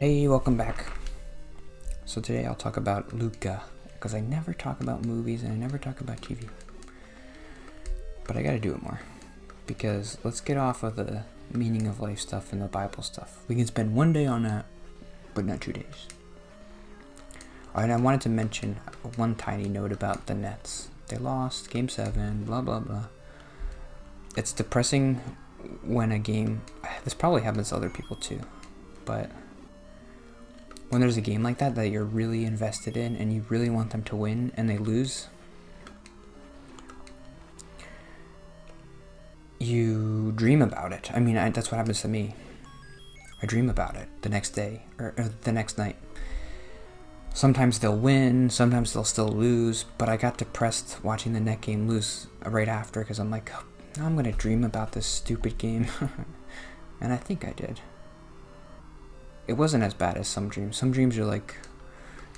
Hey, welcome back. So today I'll talk about Luca, because I never talk about movies and I never talk about TV. But I gotta do it more, because let's get off of the meaning of life stuff and the Bible stuff. We can spend one day on that, but not 2 days. Alright, I wanted to mention one tiny note about the Nets. They lost Game 7, blah blah blah. It's depressing when a game, this probably happens to other people too, but when there's a game like that that you're really invested in and you really want them to win and they lose, you dream about it. I mean, that's what happens to me. I dream about it the next day or the next night. Sometimes they'll win, sometimes they'll still lose, but I got depressed watching the net game lose right after because I'm like, oh, now I'm going to dream about this stupid game. And I think I did. It wasn't as bad as some dreams. Some dreams are like,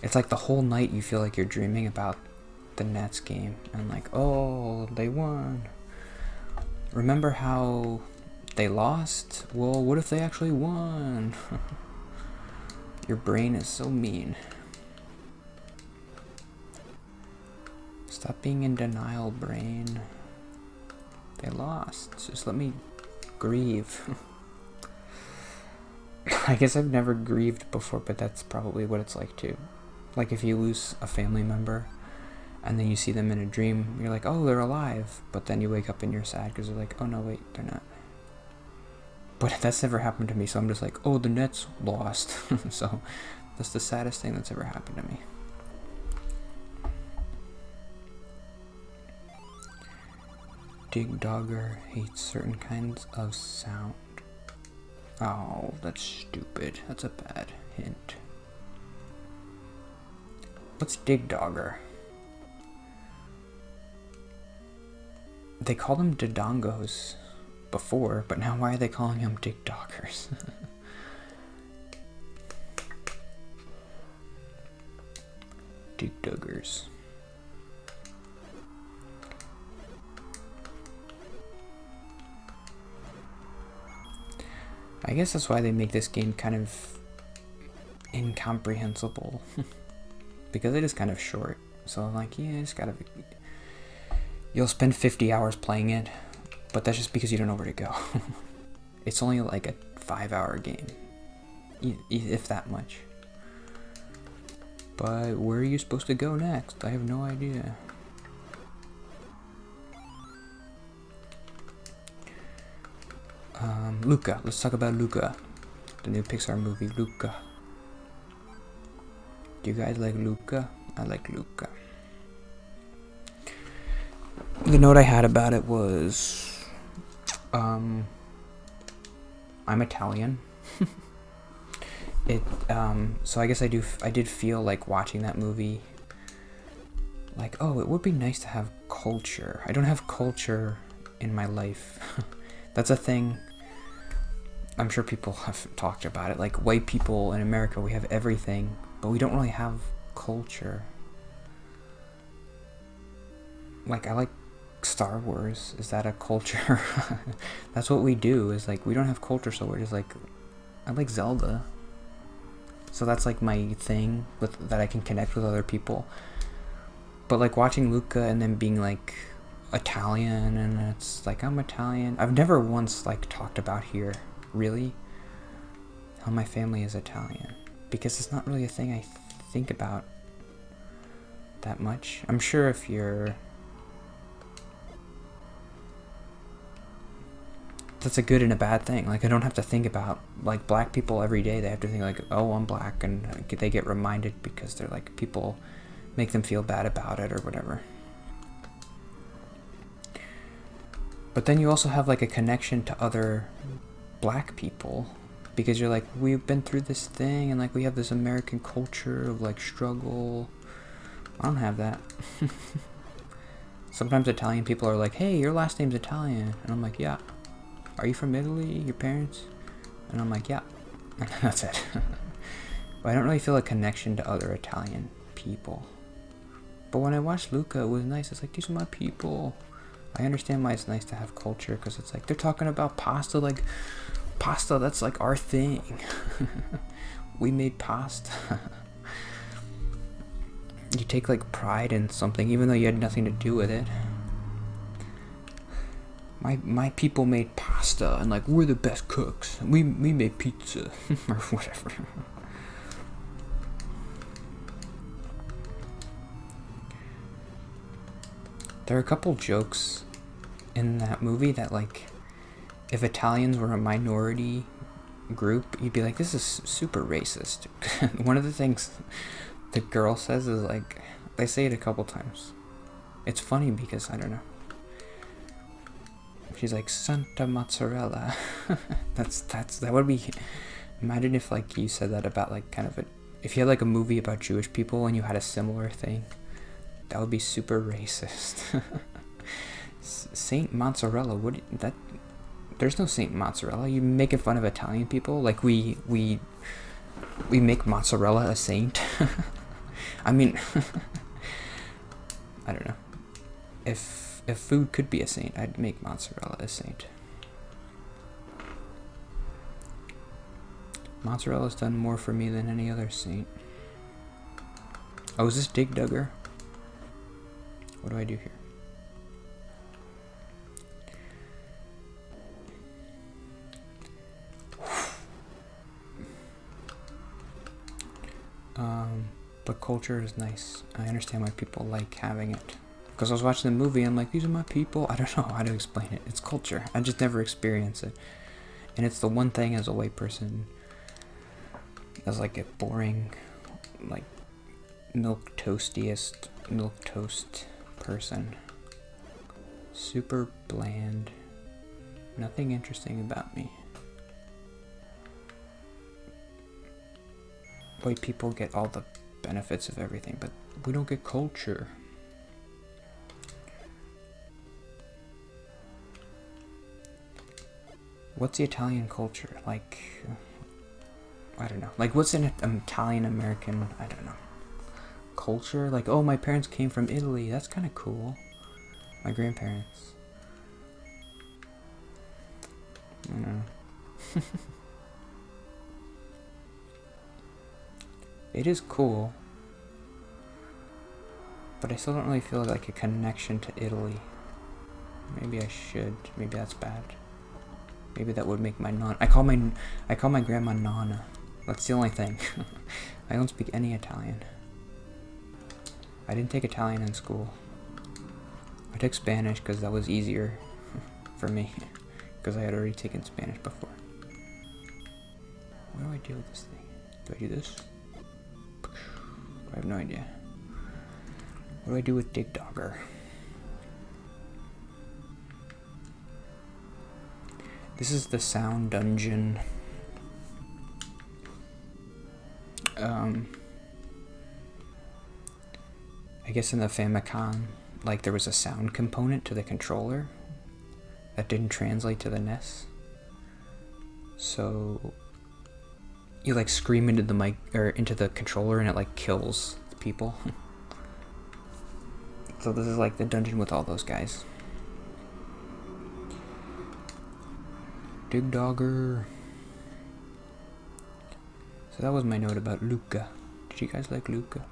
it's like the whole night you feel like you're dreaming about the Nets game. And like, oh, they won. Remember how they lost? Well, what if they actually won? Your brain is so mean. Stop being in denial, brain. They lost. Just let me grieve. I guess I've never grieved before, but that's probably what it's like too. Like if you lose a family member and then you see them in a dream, you're like, oh, they're alive. But then you wake up and you're sad because they're like, oh no, wait, they're not. But that's never happened to me, so I'm just like, oh, the Nets lost. So that's the saddest thing that's ever happened to me. Dig Dogger hates certain kinds of sound. Oh, that's stupid. That's a bad hint. What's Dig Dogger? They called them Dodongos before, but now why are they calling them Dig Doggers? Dig Duggers. I guess that's why they make this game kind of incomprehensible. Because it is kind of short. So I'm like, yeah, it's gotta be... You'll spend 50 hours playing it, but that's just because you don't know where to go. It's only like a 5-hour game. If that much. But where are you supposed to go next? I have no idea. Luca. Let's talk about Luca. The new Pixar movie, Luca. Do you guys like Luca? I like Luca. The note I had about it was, I'm Italian. So I guess I did feel like watching that movie, like, oh, it would be nice to have culture. I don't have culture in my life. That's a thing. I'm sure people have talked about it. Like, white people in America, we have everything, but we don't really have culture. Like, I like Star Wars. Is that a culture? That's what we do, is like, we don't have culture, so we're just like, I like Zelda. So that's like my thing, that I can connect with other people. But like watching Luca and then being like Italian, and it's like, I'm Italian. I've never once like talked about here, really, how my family is Italian, because it's not really a thing I think about that much. I'm sure if you're, that's a good and a bad thing. Like, I don't have to think about, like, black people every day. They have to think like, oh, I'm black, and they get reminded because they're like, people make them feel bad about it or whatever. But then you also have like a connection to other black people, because you're like, we've been through this thing, and like, we have this American culture of like struggle. I don't have that. Sometimes Italian people are like, hey, your last name's Italian, and I'm like, yeah. Are you from Italy, your parents? And I'm like, yeah. And that's it. But I don't really feel a connection to other Italian people. But when I watched Luca, it was nice. It's like, these are my people. I understand why it's nice to have culture, because it's like, they're talking about pasta, like, pasta, that's like our thing. We made pasta. You take like pride in something even though you had nothing to do with it. My people made pasta and like we're the best cooks. We made pizza or whatever. There are a couple jokes in that movie that like if Italians were a minority group, you'd be like, this is super racist. One of the things the girl says is like, they say it a couple times. It's funny because I don't know. She's like, Santa Mozzarella. that would be, imagine if like you said that about like kind of a, if you had like a movie about Jewish people and you had a similar thing, that would be super racist. Saint Mozzarella, there's no Saint Mozzarella. You making fun of Italian people? Like we make mozzarella a saint? I mean, I don't know. If food could be a saint, I'd make mozzarella a saint. Mozzarella's done more for me than any other saint. Oh, is this Dig Dugger? What do I do here? But culture is nice. I understand why people like having it. Because I was watching the movie, I'm like, these are my people. I don't know how to explain it. It's culture. I just never experience it. And it's the one thing as a white person, as like a boring, like, milk toast person. Super bland. Nothing interesting about me. White people get all the benefits of everything, but we don't get culture. What's the Italian culture? Like, I don't know. Like, what's an Italian-American, I don't know, culture? Like, oh, my parents came from Italy. That's kind of cool. My grandparents. I don't know. It is cool, but I still don't really feel like a connection to Italy. Maybe I should. Maybe that's bad. Maybe that would make my I call my grandma Nonna. That's the only thing. I don't speak any Italian. I didn't take Italian in school. I took Spanish because that was easier for me, because I had already taken Spanish before. What do I do with this thing? Do I do this? I have no idea. What do I do with Dig Dogger? This is the sound dungeon. I guess in the Famicom, like there was a sound component to the controller that didn't translate to the NES. So you like scream into the mic or into the controller and it like kills the people. So this is like the dungeon with all those guys. Dig Dogger. So that was my note about Luca. Did you guys like Luca?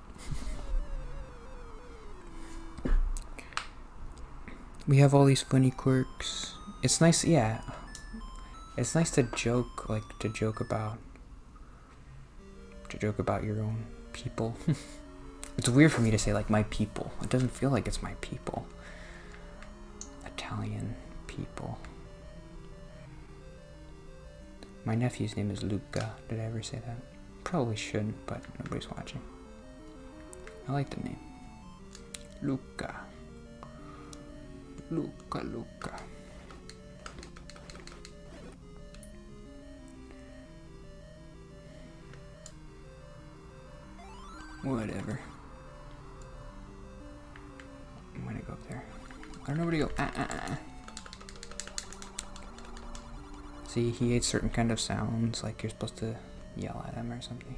We have all these funny quirks. It's nice, yeah. It's nice to joke, like to joke about your own people. It's weird for me to say like my people. It doesn't feel like it's my people. Italian people. My nephew's name is Luca. Did I ever say that? Probably shouldn't, but nobody's watching. I like the name. Luca. Luca. Whatever. I'm gonna go up there. I don't know where to go. See, he hates certain kind of sounds, like you're supposed to yell at him or something.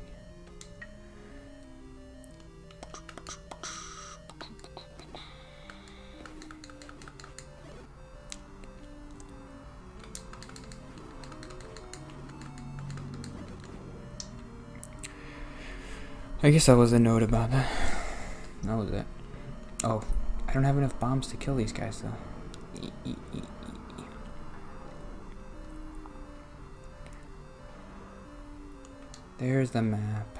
I guess that was a note about that. That was it. Oh, I don't have enough bombs to kill these guys though. There's the map.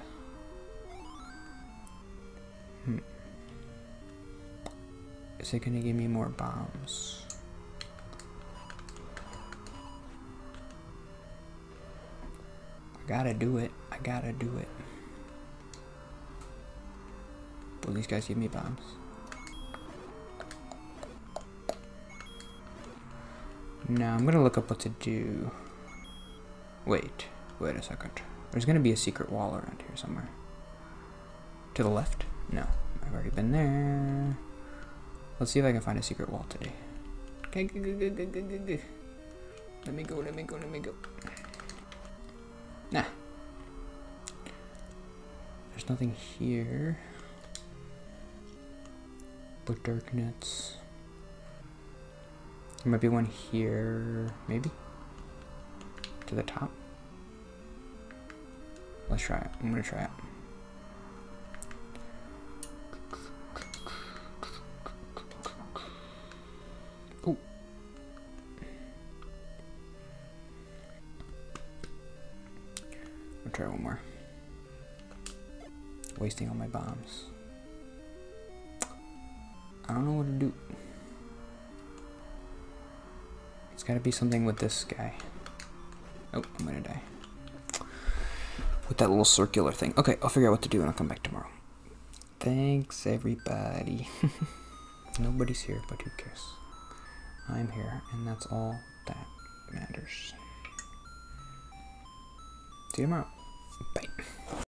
Is it gonna give me more bombs? I gotta do it. I gotta do it. Will these guys give me bombs? No, I'm gonna look up what to do. Wait a second. There's gonna be a secret wall around here somewhere. To the left? No, I've already been there. Let's see if I can find a secret wall today. Okay, let me go. Nah. There's nothing here. But dark nets. There might be one here, maybe? To the top? Let's try it. I'm gonna try it. Oh. I'll try one more. Wasting all my bombs. I don't know what to do. It's gotta be something with this guy. Oh, I'm gonna die. With that little circular thing. Okay, I'll figure out what to do and I'll come back tomorrow. Thanks, everybody. Nobody's here, but who cares? I'm here, and that's all that matters. See you tomorrow. Bye.